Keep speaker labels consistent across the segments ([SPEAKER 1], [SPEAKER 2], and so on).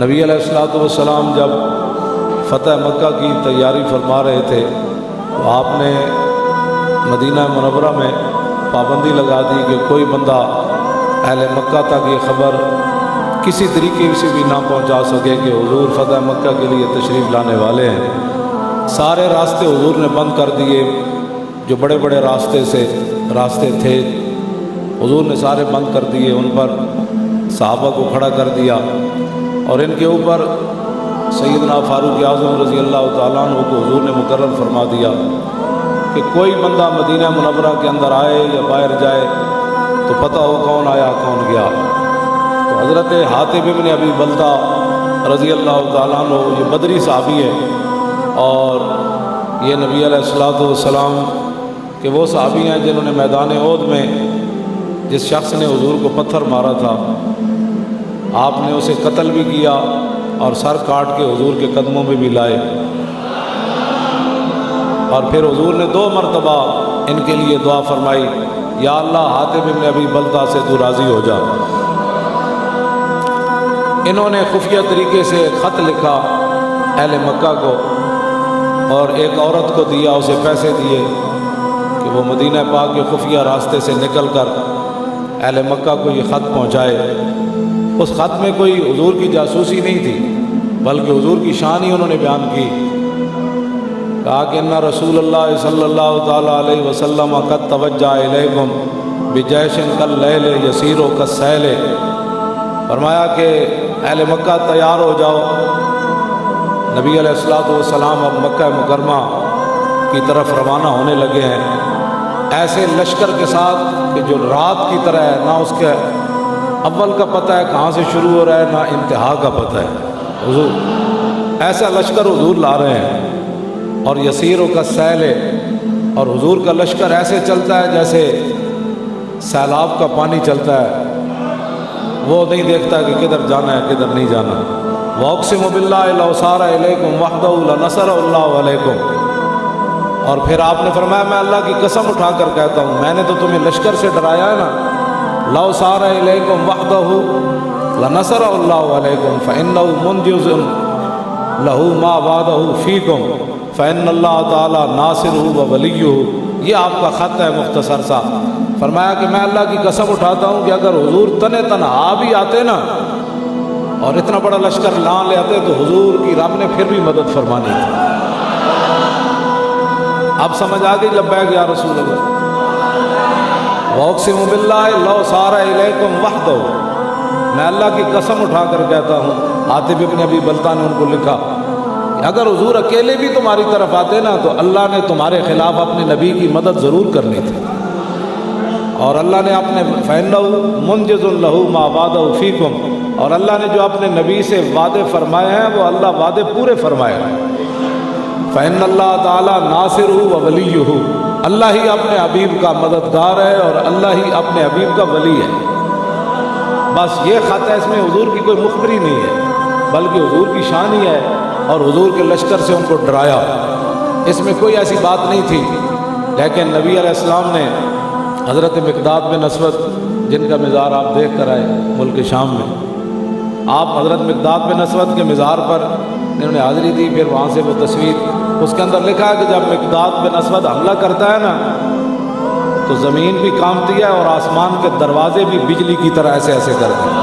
[SPEAKER 1] نبی علیہ الصلوۃ والسلام جب فتح مکہ کی تیاری فرما رہے تھے تو آپ نے مدینہ منورہ میں پابندی لگا دی کہ کوئی بندہ اہل مکہ تک یہ خبر کسی طریقے سے بھی نہ پہنچا سکے کہ حضور فتح مکہ کے لیے تشریف لانے والے ہیں۔ سارے راستے حضور نے بند کر دیے، جو بڑے بڑے راستے تھے حضور نے سارے بند کر دیے، ان پر صحابہ کو کھڑا کر دیا اور ان کے اوپر سیدنا فاروق اعظم رضی اللہ تعالیٰ عنہ کو حضور نے مقرر فرما دیا کہ کوئی بندہ مدینہ منورہ کے اندر آئے یا باہر جائے تو پتہ ہو کون آیا کون گیا۔ تو حضرت حاتب ابن ابی بلتہ رضی اللہ تعالیٰ عنہ یہ بدری صحابی ہے، اور یہ نبی علیہ الصلوۃ والسلام کہ وہ صحابی ہیں جنہوں نے میدان احد میں جس شخص نے حضور کو پتھر مارا تھا آپ نے اسے قتل بھی کیا اور سر کاٹ کے حضور کے قدموں میں بھی لائے، اور پھر حضور نے 2 مرتبہ ان کے لیے دعا فرمائی، یا اللہ حاتب ابن ابی بلتہ سے تو راضی ہو جا۔ انہوں نے خفیہ طریقے سے خط لکھا اہل مکہ کو اور ایک عورت کو دیا، اسے پیسے دیے کہ وہ مدینہ پاک کے خفیہ راستے سے نکل کر اہل مکہ کو یہ خط پہنچائے۔ اس خط میں کوئی حضور کی جاسوسی نہیں تھی بلکہ حضور کی شان ہی انہوں نے بیان کی، کہا کہ ان رسول اللہ صلی اللہ تعالیٰ علیہ وسلم قد توجہ الیکم بجیش کاللیل یسیر کالسیل، فرمایا کہ اہل مکہ تیار ہو جاؤ، نبی علیہ الصلوۃ والسلام اب مکہ مکرمہ کی طرف روانہ ہونے لگے ہیں ایسے لشکر کے ساتھ کہ جو رات کی طرح ہے، نہ اس کے اول کا پتہ ہے کہاں سے شروع ہو رہا ہے نہ انتہا کا پتہ ہے۔ حضور ایسا لشکر حضور لا رہے ہیں، اور یسیروں کا سیل ہے، اور حضور کا لشکر ایسے چلتا ہے جیسے سیلاب کا پانی چلتا ہے، وہ نہیں دیکھتا کہ کدھر جانا ہے کدھر نہیں جانا۔ وَأُقْسِمُ بِاللَّهِ لَوْ سَارَ إِلَيْكُمْ وَحْدَهُ لَنَصَرَهُ اللَّهُ عَلَيْكُمْ، اور پھر آپ نے فرمایا میں اللہ کی قسم اٹھا کر کہتا ہوں، میں نے تو تمہیں لشکر سے ڈرایا ہے نا، لَوْ سَارَ إِلَيْكُمْ وَحْدَهُ لَنَصَرَهُ اللَّهُ عَلَيْكُمْ فَإِنَّهُ مُنْجِزٌ لَهُ مَا وَعَدَهُ فِيكُمْ فَإِنَّ اللَّهَ تَعَالَى نَاصِرُهُ وَوَلِيُّهُ۔ یہ آپ کا خط ہے مختصر سا، فرمایا کہ میں اللہ کی قسم اٹھاتا ہوں کہ اگر حضور تنہا بھی آتے نا اور اتنا بڑا لشکر لا لے آتے تو حضور کی رب نے پھر بھی مدد فرمانی تھی۔ اب سمجھ آ گئی لبیک یا رسول اللہ۔ وَأُقْسِمُ بِاللَّهِ لَوْ سَارَ إِلَيْكُمْ وَحْدَهُ، میں اللہ کی قسم اٹھا کر کہتا ہوں، حاتب ابن ابی بلتہ نے ان کو لکھا کہ اگر حضور اکیلے بھی تمہاری طرف آتے نا تو اللہ نے تمہارے خلاف اپنے نبی کی مدد ضرور کرنی تھی، اور اللہ نے اپنے فَإِنَّهُ مُنْجِزٌ لَهُ مَا وَعَدَهُ فِيكُمْ، اور اللہ نے جو اپنے نبی سے وعدے فرمائے ہیں وہ اللہ وعدے پورے فرمائے ہیں۔ فَإِنَّ اللَّهَ تَعَالَى نَاصِرُهُ وَوَلِيُّهُ، اللہ ہی اپنے حبیب کا مددگار ہے اور اللہ ہی اپنے حبیب کا ولی ہے۔ بس یہ خط ہے، اس میں حضور کی کوئی مخبری نہیں ہے بلکہ حضور کی شان ہی ہے، اور حضور کے لشکر سے ان کو ڈرایا، اس میں کوئی ایسی بات نہیں تھی۔ لیکن نبی علیہ السلام نے حضرت مقداد بن اسود جن کا مزار آپ دیکھ کر آئے ملک شام میں، آپ حضرت مقداد بن اسود کے مزار پر انہوں نے حاضری دی، پھر وہاں سے وہ تصویر اس کے اندر لکھا ہے کہ جب مقداد بن اسود حملہ کرتا ہے نا تو زمین بھی کانپتی ہے اور آسمان کے دروازے بھی بجلی کی طرح ایسے ایسے کرتے ہیں۔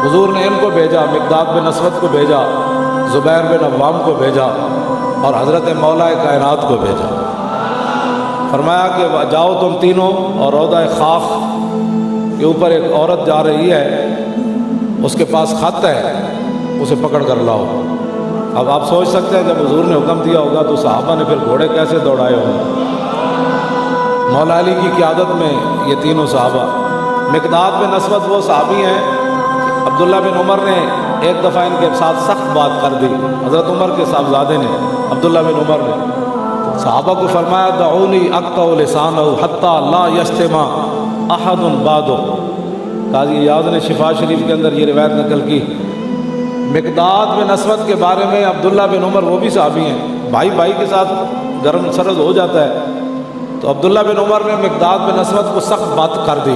[SPEAKER 1] حضور نے ان کو بھیجا، مقداد بن اسود کو بھیجا، زبیر بن عوام کو بھیجا اور حضرت مولا کائنات کو بھیجا، فرمایا کہ جاؤ تم تینوں، اور روضہ خاخ کے اوپر ایک عورت جا رہی ہے، اس کے پاس خط ہے، اسے پکڑ کر لاؤ۔ اب آپ سوچ سکتے ہیں جب حضور نے حکم دیا ہوگا تو صحابہ نے پھر گھوڑے کیسے دوڑائے ہوں گے۔ مولا علی کی قیادت میں یہ تینوں صحابہ، مقداد بن اسود وہ صحابی ہیں، عبداللہ بن عمر نے ایک دفعہ ان کے ساتھ سخت بات کر دی، حضرت عمر کے صاحبزادے نے، عبداللہ بن عمر نے صحابہ کو فرمایا دعونی اقطع لسانہ حتی لا یجتمع احد بعدہ۔ قاضی ایاض نے شفا شریف کے اندر یہ روایت نقل کی، مقداد بن اسود کے بارے میں عبداللہ بن عمر وہ بھی صحابی ہیں، بھائی بھائی کے ساتھ گرم سرد ہو جاتا ہے، تو عبداللہ بن عمر نے مقداد بن اسود کو سخت بات کر دی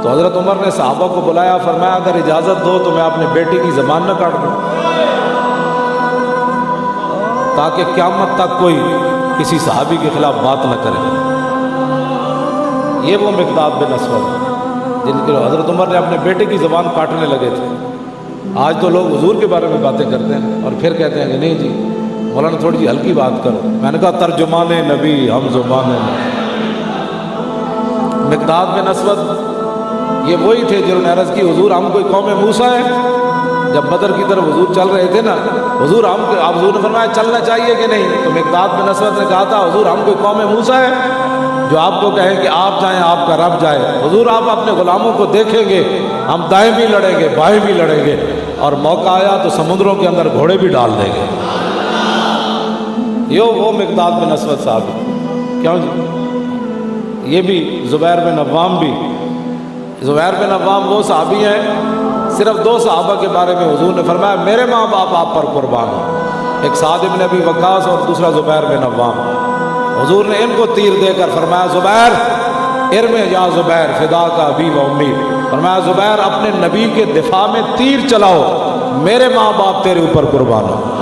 [SPEAKER 1] تو حضرت عمر نے صحابہ کو بلایا، فرمایا اگر اجازت دو تو میں اپنے بیٹے کی زبان نہ کاٹ دوں، تاکہ قیامت تک کوئی کسی صحابی کے خلاف بات نہ کرے۔ یہ وہ مقداد بن اسود جن کے حضرت عمر نے اپنے بیٹے کی زبان کاٹنے لگے تھے۔ آج تو لوگ حضور کے بارے میں باتیں کرتے ہیں اور پھر کہتے ہیں کہ نہیں جی مولانا تھوڑی سی ہلکی بات کرو۔ میں نے کہا ترجمان نبی ہم زبان نبی۔ مقداد بن اسود یہ وہی تھے جنہوں نے عرض کی حضور ہم کوئی قوم موسیٰ ہے؟ جب بدر کی طرف حضور چل رہے تھے نا، حضور نے فرمایا چلنا چاہیے کہ نہیں؟ تو مقداد بن اسود نے کہا تھا حضور ہم کوئی قوم موسیٰ ہے جو آپ کو کہیں کہ آپ جائیں آپ کا رب جائے؟ حضور آپ اپنے غلاموں کو دیکھیں گے، ہم دائیں بھی لڑیں گے بائیں بھی لڑیں گے، اور موقع آیا تو سمندروں کے اندر گھوڑے بھی ڈال دیں گے۔ وہ مقداد بن اسود صاحب، کیوں جی؟ یہ بھی زبیر بن عوام بھی، زبیر بن عوام وہ صحابی ہیں، صرف 2 صحابہ کے بارے میں حضور نے فرمایا میرے ماں باپ آپ پر قربان ہوں، ایک سعد بن ابی وقاص اور دوسرا زبیر بن عوام۔ حضور نے ان کو تیر دے کر فرمایا زبیر ارمِ یا زبیر فدا کا ابی و امی، فرمایا زبیر اپنے نبی کے دفاع میں تیر چلاؤ، میرے ماں باپ تیرے اوپر قربان ہوں۔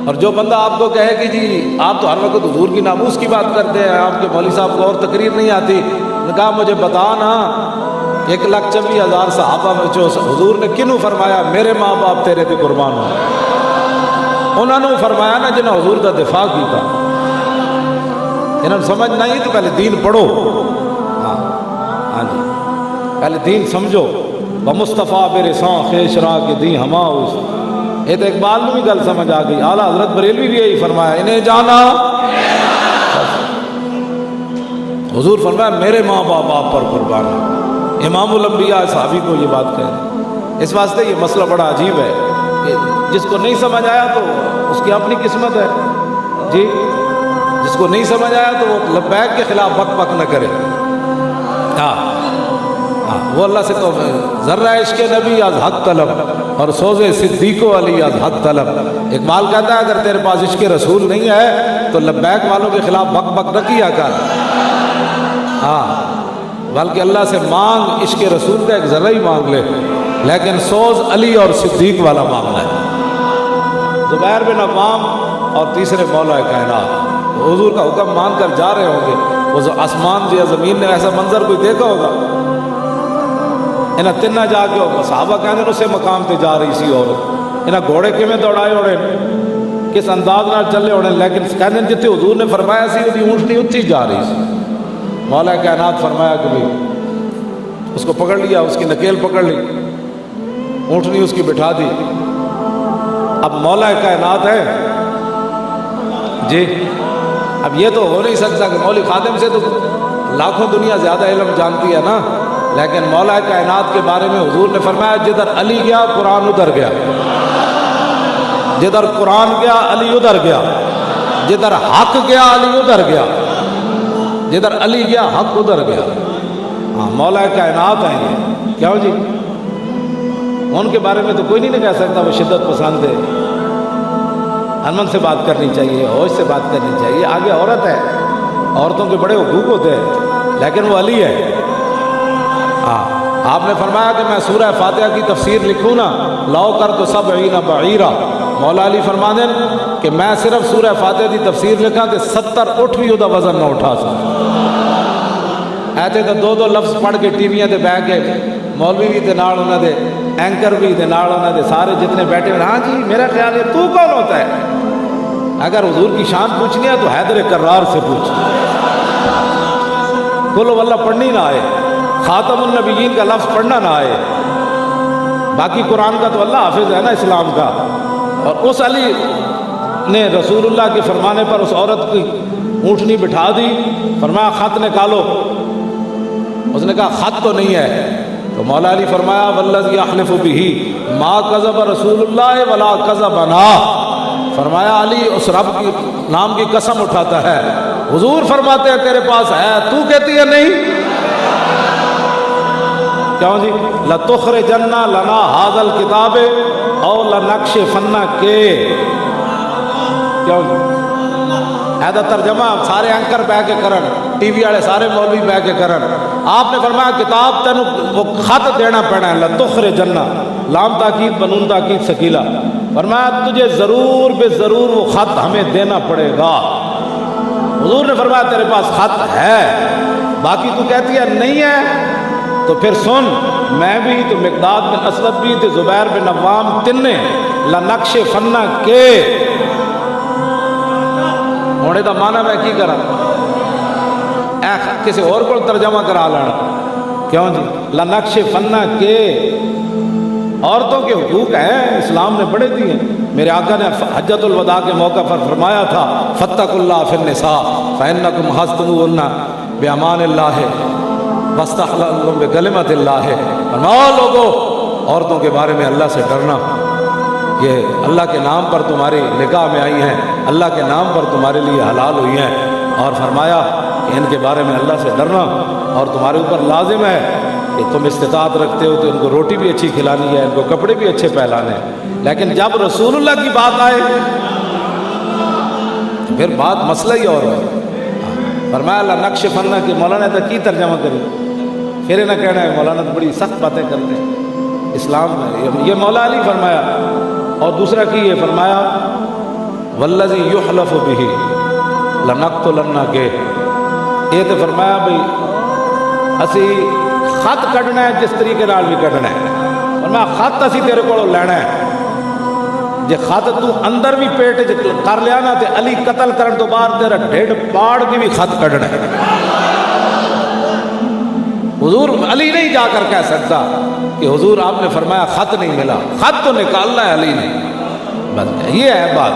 [SPEAKER 1] اور جو بندہ آپ کو کہے کہ جی آپ تو ہر وقت حضور کی ناموس کی بات کرتے ہیں، آپ کے مولوی صاحب کو اور تقریر نہیں آتی، نے کہا مجھے بتا نا 1,26,000 صحابہ میں جو حضور نے کنوں فرمایا میرے ماں باپ تیرے تے قربان ہوں؟ انہوں نے فرمایا نا جنہوں حضور کا دفاع کیتا۔ انہوں نے سمجھ نہیں تو پہلے دین پڑھو، ہاں جی پہلے دین سمجھو۔ بمصطفیٰ برساں خیش راہ کے دی ہما اس، یہ تو اقبال میں بھی گل سمجھ آ گئی۔ اعلیٰ حضرت بریلوی بھی یہی فرمایا انہیں جانا، حضور فرمایا میرے ماں باپ آپ پر قربان ہیں۔ امام الانبیاء صحابی کو یہ بات کہیں، اس واسطے یہ مسئلہ بڑا عجیب ہے کہ جس کو نہیں سمجھ آیا تو اس کی اپنی قسمت ہے جی، جس کو نہیں سمجھ آیا تو وہ لبیک کے خلاف بک بک نہ کرے۔ وہ اللہ سے تو ذرہ عشق نبی از حق طلب اور سوز صدیق علی از حق طلب۔ اقبال کہتا ہے اگر تیرے پاس عشق رسول نہیں ہے تو لبیک والوں کے خلاف بک بک نہ کیا کر، بلکہ اللہ سے مانگ، عشق رسول کا ایک ذرہ ہی مانگ لے، لیکن سوز علی اور صدیق والا مانگنا ہے۔ زبیر بن عوام اور تیسرے مولا کائنات حضور کا حکم مان کر جا رہے ہوں گے، وہ آسمان یا زمین نے ایسا منظر کوئی دیکھا ہوگا؟ انہیں تینہ جا کے صحابہ کہنے اسے مقام تے جا رہی سی عورت، انہیں گھوڑے کیویں دوڑائے ہونے، کس انداز نہ چلے ہونے، لیکن کہنے جتنے حضور نے فرمایا سی وہ اونٹنی اتھی جا رہی سی۔ مولا کائنات فرمایا کہ بھئی اس کو پکڑ لیا، اس کی نکیل پکڑ لی، اونٹنی اس کی بٹھا دی۔ اب مولا کائنات ہے جی، اب یہ تو ہو نہیں سکتا کہ مولوی خادم سے تو لاکھوں دنیا زیادہ علم جانتی ہے نا، لیکن مولا کائنات کے بارے میں حضور نے فرمایا جدھر علی گیا قرآن ادھر گیا، جدھر قرآن گیا علی ادھر گیا، جدھر حق گیا علی ادھر گیا، جدھر علی گیا حق ادھر گیا۔ مولا کائنات ہیں یہ، کیوں جی؟ ان کے بارے میں تو کوئی نہیں کہہ سکتا وہ شدت پسند ہے۔ امن سے بات کرنی چاہیے، ہوش سے بات کرنی چاہیے۔ آگے عورت ہے، عورتوں کے بڑے حقوق ہوتے ہیں، لیکن وہ علی ہے۔ آپ نے فرمایا کہ میں سورہ فاتحہ کی تفسیر لکھوں نا لاؤ کر تو 70 بعیرہ، مولا علی فرما دیں کہ میں صرف سورہ فاتحہ کی تفسیر لکھا کہ 70 اٹھ بھی وہ وزن نہ اٹھا سکتا۔ ایسے تو 2 لفظ پڑھ کے ٹی ویاں تے بہ کے مولوی بھی تے نال انہاں دے، اینکر بھی تے نال انہاں دے، سارے جتنے بیٹھے ہوئے، ہاں جی میرا خیال ہے تو کون ہوتا ہے؟ اگر حضور کی شان پوچھنی ہے تو حیدر کرار سے پوچھ، قل ہو اللہ پڑھنی نہ آئے، خاتم النبیین کا لفظ پڑھنا نہ آئے، باقی قرآن کا تو اللہ حافظ ہے نا اسلام کا۔ اور اس علی نے رسول اللہ کے فرمانے پر اس عورت کی اونٹنی بٹھا دی، فرمایا خط نکالو، اس نے کہا خط تو نہیں ہے، تو مولا علی فرمایا والذی احلف بہ ما کذب رسول اللہ ولا کذبنا، فرمایا علی اس رب کی نام کی قسم اٹھاتا ہے، حضور فرماتے ہیں تیرے پاس ہے، تو کہتی ہے نہیں۔ کیوں جی لتخرجن لنا ھذا الکتاب او لنکشفن کے، کیوں جی ایدا ترجمہ سارے اینکر بہ کے کرن، ٹی وی والے سارے مولوی بہ کے کرن، آپ نے فرمایا کتاب تینوں وہ خط دینا پڑنا ہے، لتخرجن، لام تاکید بنون تاکید ثقیلہ، فرمایا تجھے ضرور بے ضرور وہ خط ہمیں دینا پڑے گا۔ حضور نے فرمایا تیرے پاس خط ہے، باقی تو کہتی ہے نہیں ہے، تو پھر سن، میں بھی تو مقداد بن اسود بھی تو زبیر بن عوام تنے لنکشفن کے، ہونے دا معنی میں کی کرا کسی اور کو ترجمہ کرا لینا، کیوں جی لنکشفن کے، عورتوں کے حقوق ہیں اسلام نے بڑے دیے ہیں۔ میرے آقا نے حجۃ الوداع کے موقع پر فرمایا تھا فاتقوا اللہ فی النساء فانکم حصنوہن بامان اللہ واستحللتم بکلمۃ اللہ، فرمایا لوگوں عورتوں کے بارے میں اللہ سے ڈرنا، یہ اللہ کے نام پر تمہاری نکاح میں آئی ہیں، اللہ کے نام پر تمہارے لیے حلال ہوئی ہیں، اور فرمایا کہ ان کے بارے میں اللہ سے ڈرنا، اور تمہارے اوپر لازم ہے کہ تم استطاعت رکھتے ہو تو ان کو روٹی بھی اچھی کھلانی ہے، ان کو کپڑے بھی اچھے پہلانے ہیں، لیکن جب رسول اللہ کی بات آئے تو پھر بات مسئلہ ہی اور ہے۔ فرمایا لنکشفن کہ مولانا نے کی ترجمہ کری، پھر نہ کہنا ہے مولانا تو بڑی سخت باتیں کرتے ہیں اسلام میں، یہ مولا علی فرمایا، اور دوسرا کی یہ فرمایا والذی یحلف بہ لنقتلن کے، یہ تو فرمایا بھئی اسی خط کڈنا ہے جس طریقے نال بھی کڈنا ہے، فرمایا خط اسی تیرے کو لینا ہے، جے خط تو اندر بھی پیٹ کر لیا نا تے علی قتل کرن تو بعد تیرا ڈھڈ پاڑ کے بھی خط کڈنا ہے۔ حضور علی نہیں جا کر کہہ سکتا کہ حضور آپ نے فرمایا خط نہیں ملا، خط تو نکالنا ہے علی نے، بس یہ ہے بات،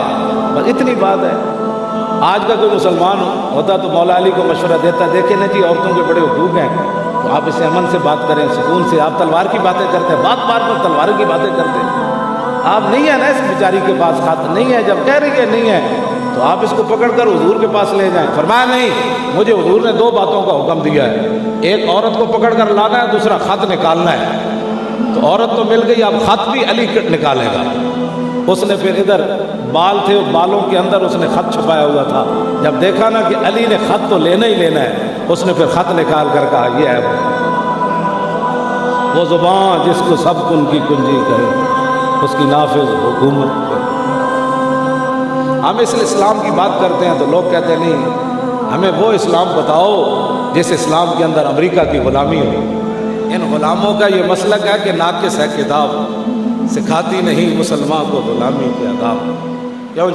[SPEAKER 1] بس اتنی بات ہے۔ آج کا کوئی مسلمان ہوتا تو مولا علی کو مشورہ دیتا، دیکھیں نا جی عورتوں کے بڑے حقوق ہیں، تو آپ اسے امن سے بات کریں، سکون سے، آپ تلوار کی باتیں کرتے ہیں، بات بار پر تلوار کی باتیں کرتے ہیں، آپ نہیں ہے نا اس بیچاری کے پاس خط نہیں ہے، جب کہہ رہی ہے نہیں ہے تو آپ اس کو پکڑ کر حضور کے پاس لے جائیں۔ فرمایا نہیں، مجھے حضور نے دو باتوں کا حکم دیا ہے، ایک عورت کو پکڑ کر لانا ہے، دوسرا خط نکالنا ہے، تو عورت تو مل گئی، اب خط بھی علی نکالے گا۔ اس نے پھر ادھر بال تھے، بالوں کے اندر اس نے خط چھپایا ہوا تھا، جب دیکھا نا کہ علی نے خط تو لینا ہی لینا ہے، اس نے پھر خط نکال کر کہا یہ ہے وہ زبان جس کو سب کن کی کنجی کہے، اس کی نافذ حکومت۔ ہم اس اسلام کی بات کرتے ہیں تو لوگ کہتے ہیں نہیں، ہمیں وہ اسلام بتاؤ جس اسلام کے اندر امریکہ کی غلامی ہو۔ ان غلاموں کا یہ مسلک ہے کہ ناقص ہے کتاب، سکھاتی نہیں مسلمان کو غلامی کے آداب، کیوں